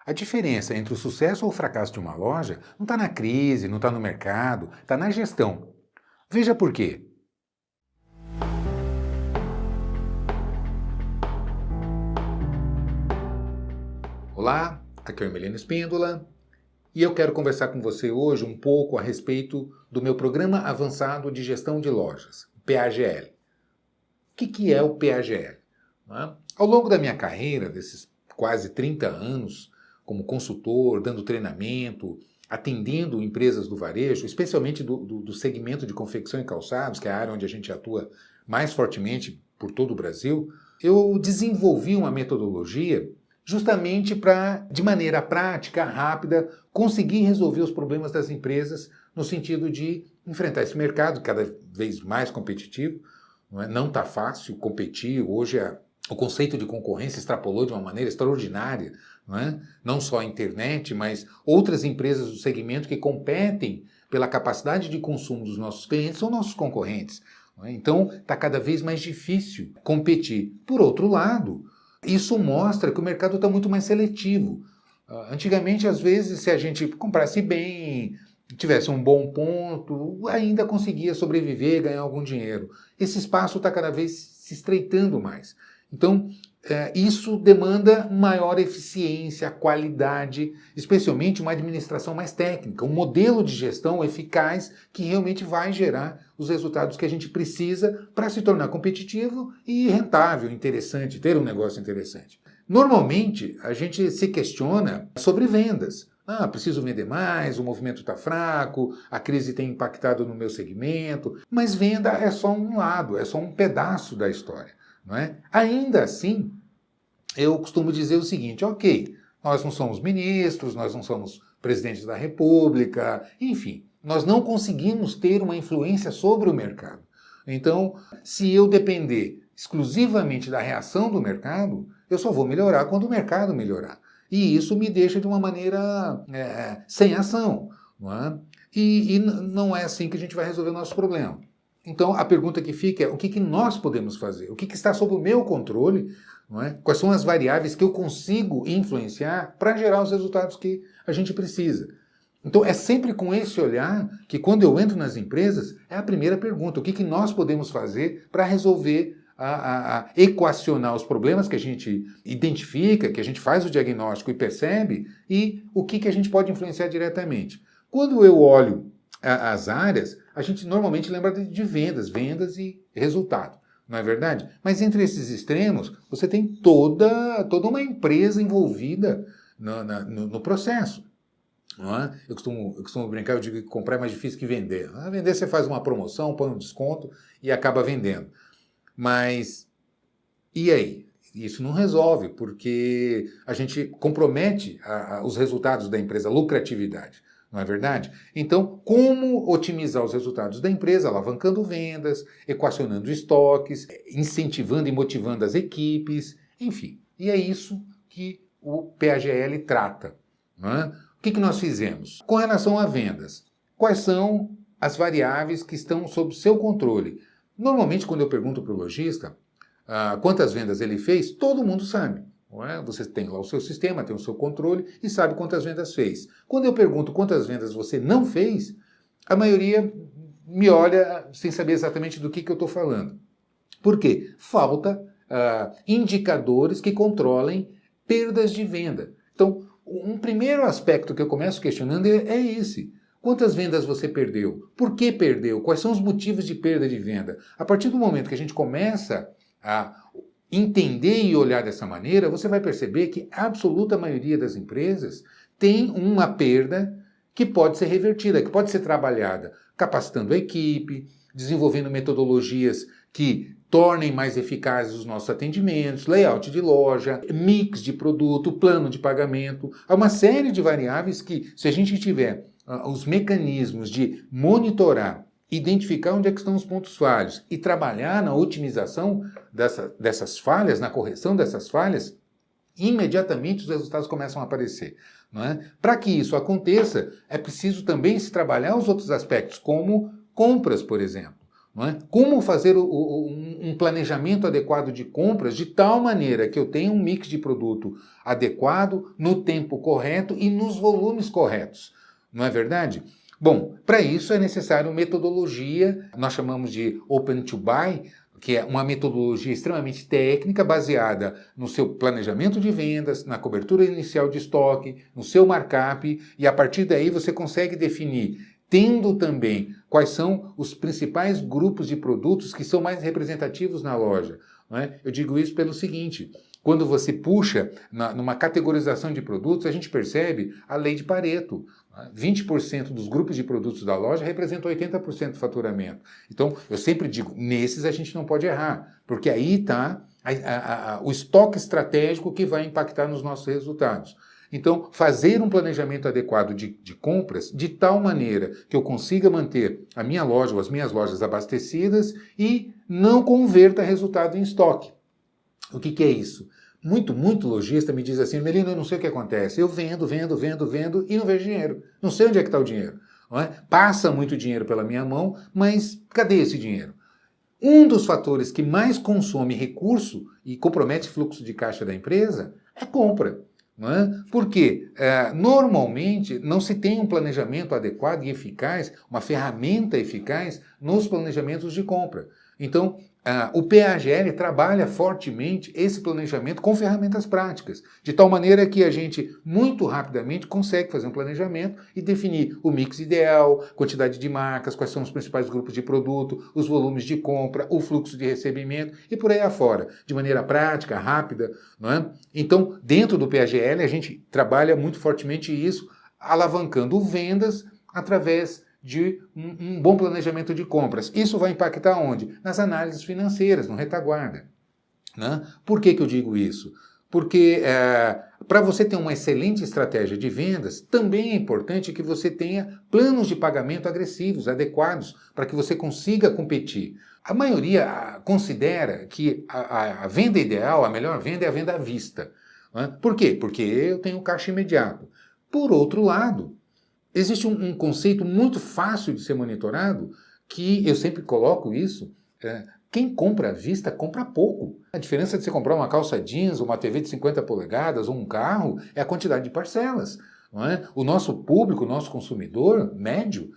A diferença entre o sucesso ou o fracasso de uma loja não está na crise, não está no mercado, está na gestão. Veja por quê. Olá, aqui é o Emiliano Espíndola e eu quero conversar com você hoje um pouco a respeito do meu Programa Avançado de Gestão de Lojas, PAGL. O que é o PAGL? Ao longo da minha carreira, desses quase 30 anos, como consultor, dando treinamento, atendendo empresas do varejo, especialmente do segmento de confecção e calçados, que é a área onde a gente atua mais fortemente por todo o Brasil, eu desenvolvi uma metodologia justamente para, de maneira prática, rápida, conseguir resolver os problemas das empresas no sentido de enfrentar esse mercado cada vez mais competitivo. Não está fácil competir. Hoje o conceito de concorrência extrapolou de uma maneira extraordinária. Não só a internet, mas outras empresas do segmento que competem pela capacidade de consumo dos nossos clientes são nossos concorrentes. Então está cada vez mais difícil competir. Por outro lado, isso mostra que o mercado está muito mais seletivo. Antigamente, às vezes, se a gente comprasse bem, tivesse um bom ponto, ainda conseguia sobreviver e ganhar algum dinheiro. Esse espaço está cada vez se estreitando mais. Então, isso demanda maior eficiência, qualidade, especialmente uma administração mais técnica, um modelo de gestão eficaz que realmente vai gerar os resultados que a gente precisa para se tornar competitivo e rentável, interessante, ter um negócio interessante. Normalmente, a gente se questiona sobre vendas. Preciso vender mais, o movimento está fraco, a crise tem impactado no meu segmento, mas venda é só um lado, é só um pedaço da história. Não é? Ainda assim, eu costumo dizer o seguinte, ok, nós não somos ministros, nós não somos presidentes da República, enfim, nós não conseguimos ter uma influência sobre o mercado. Então, se eu depender exclusivamente da reação do mercado, eu só vou melhorar quando o mercado melhorar. E isso me deixa de uma maneira sem ação. Não é? E não é assim que a gente vai resolver o nosso problema. Então, a pergunta que fica é o que nós podemos fazer? O que está sob o meu controle? Não é? Quais são as variáveis que eu consigo influenciar para gerar os resultados que a gente precisa? Então, é sempre com esse olhar que, quando eu entro nas empresas, é a primeira pergunta. O que nós podemos fazer para resolver, equacionar os problemas que a gente identifica, que a gente faz o diagnóstico e percebe, e o que a gente pode influenciar diretamente? Quando eu olho as áreas, a gente normalmente lembra de vendas e resultado, não é verdade? Mas entre esses extremos, você tem toda uma empresa envolvida no processo. Não é? Eu costumo brincar, eu digo que comprar é mais difícil que vender. Vender você faz uma promoção, põe um desconto e acaba vendendo. Mas, e aí? Isso não resolve, porque a gente compromete os resultados da empresa, a lucratividade. Não é verdade? Então, como otimizar os resultados da empresa? Alavancando vendas, equacionando estoques, incentivando e motivando as equipes, enfim. E é isso que o PAGL trata. Não é? O que nós fizemos? Com relação a vendas, quais são as variáveis que estão sob seu controle? Normalmente, quando eu pergunto para o lojista quantas vendas ele fez, todo mundo sabe. Não é? Você tem lá o seu sistema, tem o seu controle e sabe quantas vendas fez. Quando eu pergunto quantas vendas você não fez, a maioria me olha sem saber exatamente do que eu estou falando. Por quê? Falta indicadores que controlem perdas de venda. Então, um primeiro aspecto que eu começo questionando é esse. Quantas vendas você perdeu? Por que perdeu? Quais são os motivos de perda de venda? A partir do momento que a gente começa a entender e olhar dessa maneira, você vai perceber que a absoluta maioria das empresas tem uma perda que pode ser revertida, que pode ser trabalhada, capacitando a equipe, desenvolvendo metodologias que tornem mais eficazes os nossos atendimentos, layout de loja, mix de produto, plano de pagamento. Há uma série de variáveis que, se a gente tiver os mecanismos de monitorar, identificar onde é que estão os pontos falhos e trabalhar na otimização dessas falhas, na correção dessas falhas, imediatamente os resultados começam a aparecer. Não é? Para que isso aconteça, é preciso também se trabalhar os outros aspectos, como compras, por exemplo. Não é? Como fazer um planejamento adequado de compras de tal maneira que eu tenha um mix de produto adequado, no tempo correto e nos volumes corretos. Não é verdade? Bom, para isso é necessário metodologia, nós chamamos de Open to Buy, que é uma metodologia extremamente técnica, baseada no seu planejamento de vendas, na cobertura inicial de estoque, no seu markup, e a partir daí você consegue definir, tendo também quais são os principais grupos de produtos que são mais representativos na loja. Não é? Eu digo isso pelo seguinte: quando você puxa numa categorização de produtos, a gente percebe a lei de Pareto. 20% dos grupos de produtos da loja representam 80% do faturamento. Então, eu sempre digo, nesses a gente não pode errar, porque aí está o estoque estratégico que vai impactar nos nossos resultados. Então, fazer um planejamento adequado de compras de tal maneira que eu consiga manter a minha loja ou as minhas lojas abastecidas e não converta resultado em estoque. O que é isso? Muito lojista me diz assim: Melino, eu não sei o que acontece, eu vendo e não vejo dinheiro. Não sei onde é que está o dinheiro. Não é? Passa muito dinheiro pela minha mão, mas cadê esse dinheiro? Um dos fatores que mais consome recurso e compromete fluxo de caixa da empresa é compra. Não é? Porque normalmente não se tem um planejamento adequado e eficaz, uma ferramenta eficaz nos planejamentos de compra. Então, o PAGL trabalha fortemente esse planejamento com ferramentas práticas, de tal maneira que a gente muito rapidamente consegue fazer um planejamento e definir o mix ideal, quantidade de marcas, quais são os principais grupos de produto, os volumes de compra, o fluxo de recebimento e por aí afora, de maneira prática, rápida. Não é? Então, dentro do PAGL, a gente trabalha muito fortemente isso, alavancando vendas através de um bom planejamento de compras. Isso vai impactar onde? Nas análises financeiras, no retaguarda. Né? Por que eu digo isso? Porque para você ter uma excelente estratégia de vendas, também é importante que você tenha planos de pagamento agressivos, adequados, para que você consiga competir. A maioria considera que a venda ideal, a melhor venda é a venda à vista. Né? Por quê? Porque eu tenho caixa imediato. Por outro lado, existe um conceito muito fácil de ser monitorado, que eu sempre coloco isso: quem compra à vista, compra pouco. A diferença de você comprar uma calça jeans, uma TV de 50 polegadas ou um carro é a quantidade de parcelas. Não é? O nosso público, o nosso consumidor médio,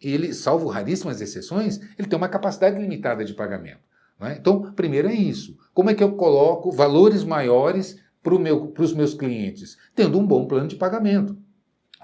ele, salvo raríssimas exceções, ele tem uma capacidade limitada de pagamento. Não é? Então, primeiro é isso. Como é que eu coloco valores maiores para os meus clientes? Tendo um bom plano de pagamento.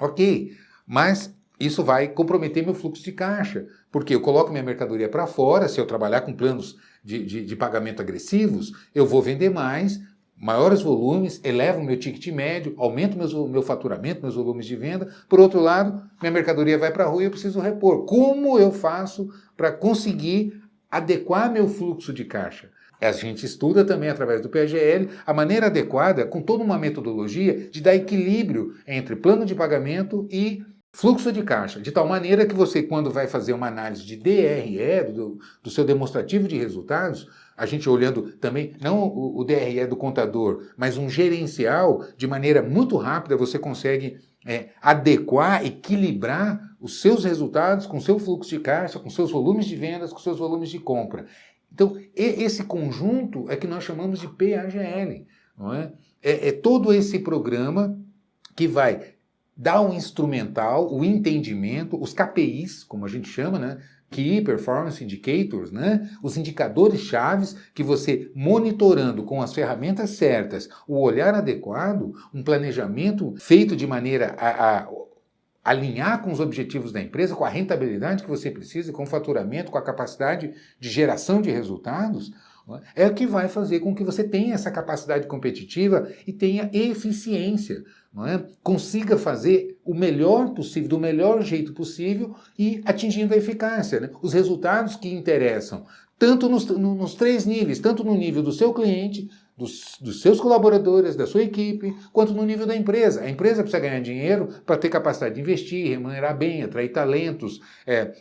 Ok, mas isso vai comprometer meu fluxo de caixa, porque eu coloco minha mercadoria para fora. Se eu trabalhar com planos de pagamento agressivos, eu vou vender mais, maiores volumes, elevo o meu ticket médio, aumento meu faturamento, meus volumes de venda. Por outro lado, minha mercadoria vai para a rua e eu preciso repor. Como eu faço para conseguir adequar meu fluxo de caixa? A gente estuda também, através do PAGL, a maneira adequada, com toda uma metodologia, de dar equilíbrio entre plano de pagamento e fluxo de caixa, de tal maneira que você, quando vai fazer uma análise de DRE, do seu demonstrativo de resultados, a gente olhando também, não o DRE do contador, mas um gerencial, de maneira muito rápida você consegue adequar, equilibrar os seus resultados com o seu fluxo de caixa, com seus volumes de vendas, com seus volumes de compra. Então, esse conjunto é que nós chamamos de PAGL. Não é? É todo esse programa que vai dar um instrumental, o entendimento, os KPIs, como a gente chama, né? Key Performance Indicators, né? Os indicadores chaves que você, monitorando com as ferramentas certas, o olhar adequado, um planejamento feito de maneira a alinhar com os objetivos da empresa, com a rentabilidade que você precisa, com o faturamento, com a capacidade de geração de resultados, é o que vai fazer com que você tenha essa capacidade competitiva e tenha eficiência. Não é? Consiga fazer o melhor possível, do melhor jeito possível e atingindo a eficácia. Né? Os resultados que interessam, tanto nos três níveis, tanto no nível do seu cliente, dos seus colaboradores, da sua equipe, quanto no nível da empresa. A empresa precisa ganhar dinheiro para ter capacidade de investir, remunerar bem, atrair talentos,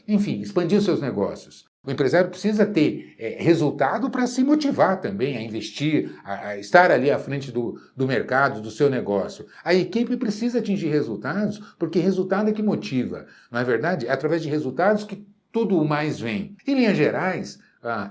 enfim, expandir os seus negócios. O empresário precisa ter resultado para se motivar também a investir, a estar ali à frente do mercado, do seu negócio. A equipe precisa atingir resultados, porque resultado é que motiva, não é verdade? É através de resultados que tudo o mais vem. Em linhas gerais,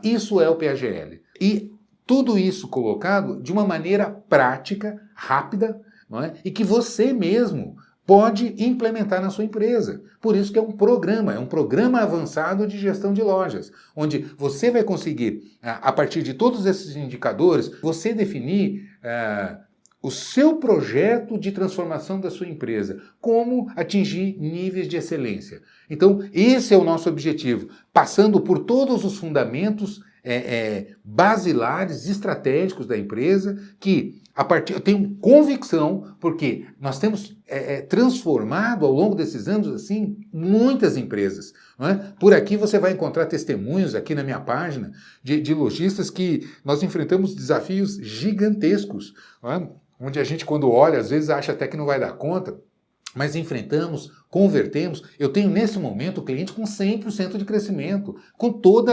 isso é o PAGL. E tudo isso colocado de uma maneira prática, rápida, não é? E que você mesmo pode implementar na sua empresa. Por isso que é um programa avançado de gestão de lojas, onde você vai conseguir, a partir de todos esses indicadores, você definir o seu projeto de transformação da sua empresa, como atingir níveis de excelência. Então, esse é o nosso objetivo, passando por todos os fundamentos basilares, estratégicos da empresa, que eu tenho convicção, porque nós temos transformado ao longo desses anos assim muitas empresas. Não é? Por aqui você vai encontrar testemunhos aqui na minha página de lojistas que nós enfrentamos desafios gigantescos, não é? Onde a gente, quando olha, às vezes acha até que não vai dar conta, mas enfrentamos, convertemos. Eu tenho nesse momento cliente com 100% de crescimento, com todo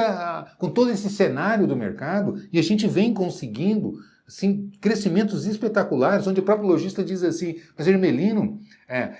esse cenário do mercado, e a gente vem conseguindo assim, crescimentos espetaculares, onde o próprio lojista diz assim, mas Hermelino,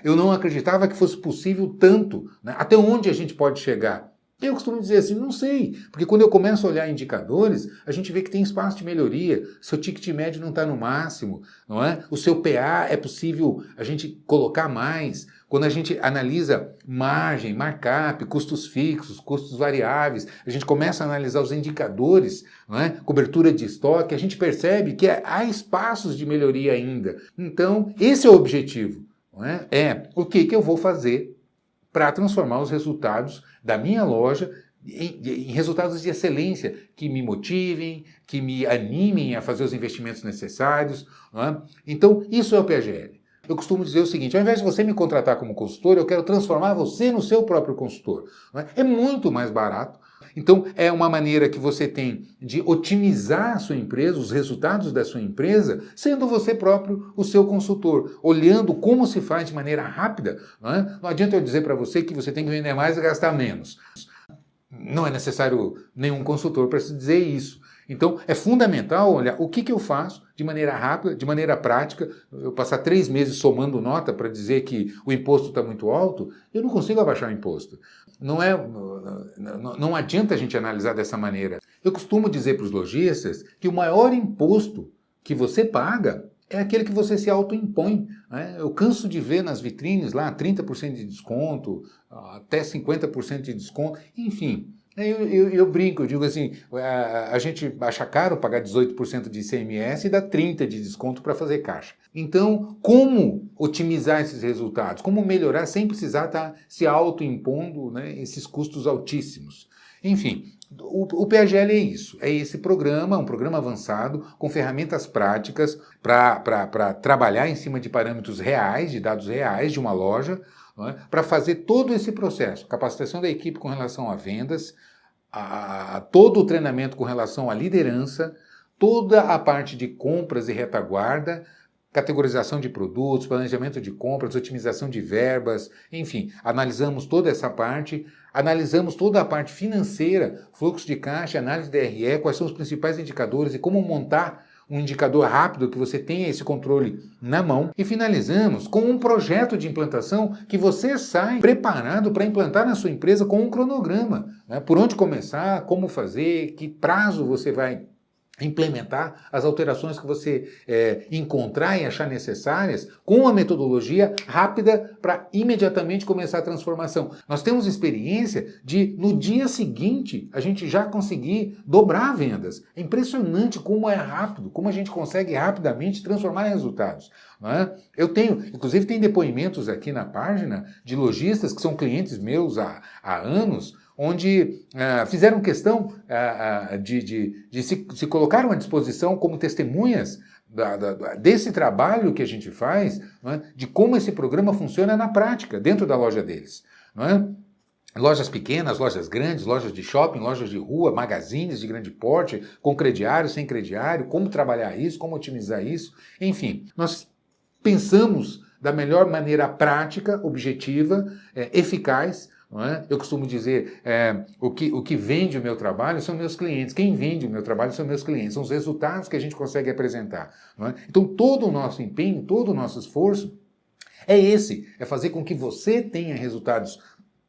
eu não acreditava que fosse possível tanto, né? Até onde a gente pode chegar? Eu costumo dizer assim, não sei, porque quando eu começo a olhar indicadores, a gente vê que tem espaço de melhoria, seu ticket médio não está no máximo, não é? O seu PA é possível a gente colocar mais. Quando a gente analisa margem, markup, custos fixos, custos variáveis, a gente começa a analisar os indicadores, não é? Cobertura de estoque, a gente percebe que há espaços de melhoria ainda. Então, esse é o objetivo, não é? O que eu vou fazer para transformar os resultados da minha loja em resultados de excelência, que me motivem, que me animem a fazer os investimentos necessários. Não é? Então, isso é o PAGL. Eu costumo dizer o seguinte, ao invés de você me contratar como consultor, eu quero transformar você no seu próprio consultor. Não é? É muito mais barato. Então, é uma maneira que você tem de otimizar a sua empresa, os resultados da sua empresa, sendo você próprio o seu consultor, olhando como se faz de maneira rápida. Não é? Não adianta eu dizer para você que você tem que vender mais e gastar menos. Não é necessário nenhum consultor para se dizer isso. Então, é fundamental olhar o que eu faço de maneira rápida, de maneira prática. Eu passar 3 meses somando nota para dizer que o imposto está muito alto, eu não consigo abaixar o imposto. Não adianta a gente analisar dessa maneira. Eu costumo dizer para os lojistas que o maior imposto que você paga é aquele que você se autoimpõe. Né? Eu canso de ver nas vitrines lá 30% de desconto, até 50% de desconto, enfim. Eu brinco, eu digo assim, a gente acha caro pagar 18% de ICMS e dá 30% de desconto para fazer caixa. Então, como otimizar esses resultados? Como melhorar sem precisar estar se autoimpondo, né, esses custos altíssimos? Enfim, o PAGL é isso, é esse programa, um programa avançado, com ferramentas práticas para trabalhar em cima de parâmetros reais, de dados reais de uma loja, para fazer todo esse processo, capacitação da equipe com relação a vendas, todo o treinamento com relação à liderança, toda a parte de compras e retaguarda, categorização de produtos, planejamento de compras, otimização de verbas, enfim, analisamos toda essa parte, analisamos toda a parte financeira, fluxo de caixa, análise DRE, quais são os principais indicadores e como montar um indicador rápido que você tenha esse controle na mão. E finalizamos com um projeto de implantação que você sai preparado para implantar na sua empresa com um cronograma. Né? Por onde começar, como fazer, que prazo você vai implementar as alterações que você encontrar e achar necessárias com uma metodologia rápida para imediatamente começar a transformação. Nós temos experiência de, no dia seguinte, a gente já conseguir dobrar vendas. É impressionante como é rápido, como a gente consegue rapidamente transformar em resultados. Não é? Eu tenho, inclusive tem depoimentos aqui na página de lojistas que são clientes meus há anos, onde fizeram questão de se colocaram à disposição como testemunhas desse trabalho que a gente faz, não é? De como esse programa funciona na prática, dentro da loja deles. Não é? Lojas pequenas, lojas grandes, lojas de shopping, lojas de rua, magazines de grande porte, com crediário, sem crediário, como trabalhar isso, como otimizar isso, enfim. Nós pensamos da melhor maneira prática, objetiva, eficaz. Não é? Eu costumo dizer, o que vende o meu trabalho são meus clientes. Quem vende o meu trabalho são meus clientes. São os resultados que a gente consegue apresentar. Não é? Então, todo o nosso empenho, todo o nosso esforço é fazer com que você tenha resultados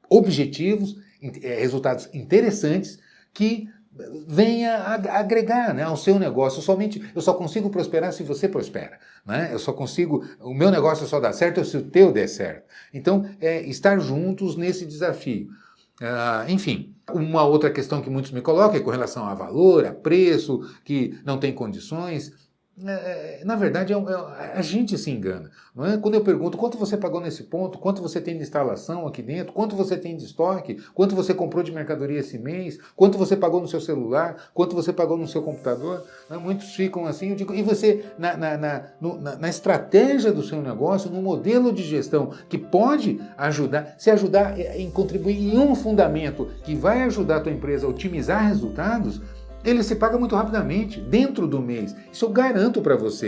objetivos, resultados interessantes que venha agregar, né, ao seu negócio. Eu só consigo prosperar se você prospera, né? O meu negócio só dá certo se o teu der certo. Então, estar juntos nesse desafio. Enfim, uma outra questão que muitos me colocam é com relação a valor, a preço, que não tem condições. Na verdade, a gente se engana. Não é? Quando eu pergunto quanto você pagou nesse ponto, quanto você tem de instalação aqui dentro, quanto você tem de estoque, quanto você comprou de mercadoria esse mês, quanto você pagou no seu celular, quanto você pagou no seu computador, né? Muitos ficam assim, eu digo, e você, na estratégia do seu negócio, no modelo de gestão que pode ajudar em contribuir em um fundamento que vai ajudar a tua empresa a otimizar resultados, ele se paga muito rapidamente, dentro do mês. Isso eu garanto para você.